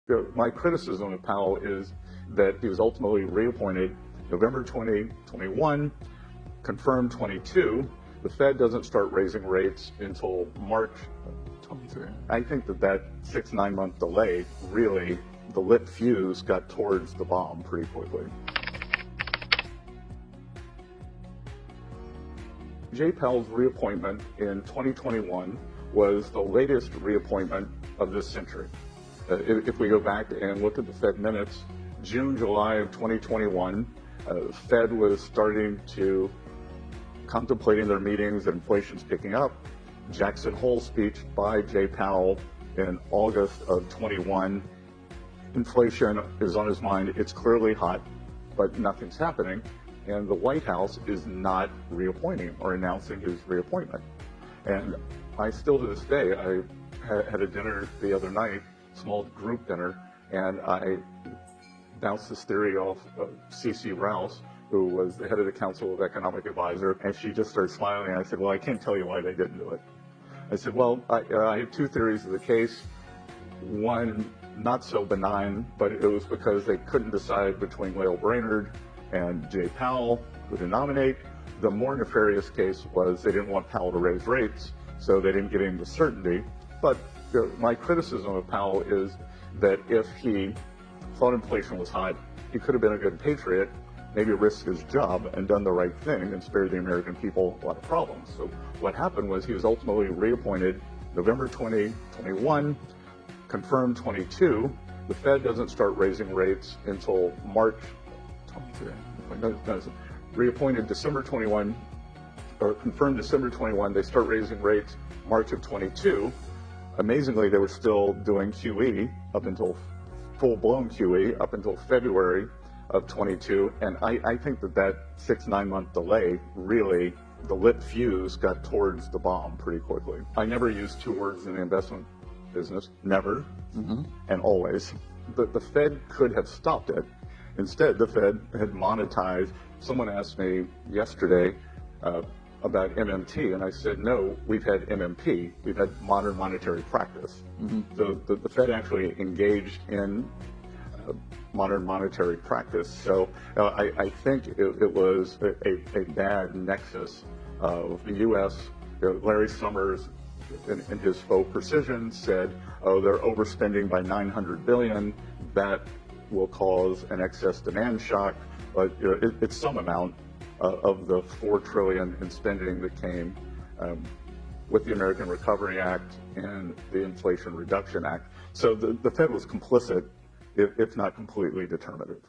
My criticism of Powell is that he was ultimately reappointed November 2021, confirmed 22. The Fed doesn't start raising rates until March 23. I think that 6-9 month delay, really, the lit fuse got towards the bomb pretty quickly. Jay Powell's reappointment in 2021 was the latest reappointment of this century. If we go back and look at the Fed minutes, June, July of 2021, Fed was starting to contemplating their meetings that inflation's picking up. Jackson Hole speech by Jay Powell in August of 21. Inflation is on his mind. It's clearly hot, but nothing's happening. And the White House is not reappointing or announcing his reappointment. And I still to this day, I had a dinner the other night, small group dinner, and I bounced this theory off of C.C. Rouse, who was the head of the Council of Economic Advisor, and she just started smiling, and I said, well, I can't tell you why they didn't do it. I said, well, I have two theories of the case. One, not so benign, but it was because they couldn't decide between Lael Brainerd and Jay Powell who to nominate. The more nefarious case was they didn't want Powell to raise rates, so they didn't give him the certainty. But my criticism of Powell is that if he thought inflation was hot, he could have been a good patriot, maybe risked his job and done the right thing and spared the American people a lot of problems. So what happened was he was ultimately reappointed November 2021, confirmed 22. The Fed doesn't start raising rates until March 23. Reappointed December 21, or confirmed December 21. They start raising rates March of 22. Amazingly, they were still doing QE up until full-blown QE up until February of 22, and I think that 6-9 month delay, really, the lit fuse got towards the bomb pretty quickly. I never use two words in the investment business, never, and always. The Fed could have stopped it. Instead, the Fed had monetized. Someone asked me yesterday about MMT, and I said, no, we've had MMP. We've had modern monetary practice. So the Fed actually engaged in modern monetary practice. So I think it was a bad nexus of the U.S. Larry Summers, in his faux precision, said, oh, they're overspending by $900 billion. That will cause an excess demand shock. But it's some amount of the $4 trillion in spending that came with the American Recovery Act and the Inflation Reduction Act. So the Fed was complicit, if not completely determinative.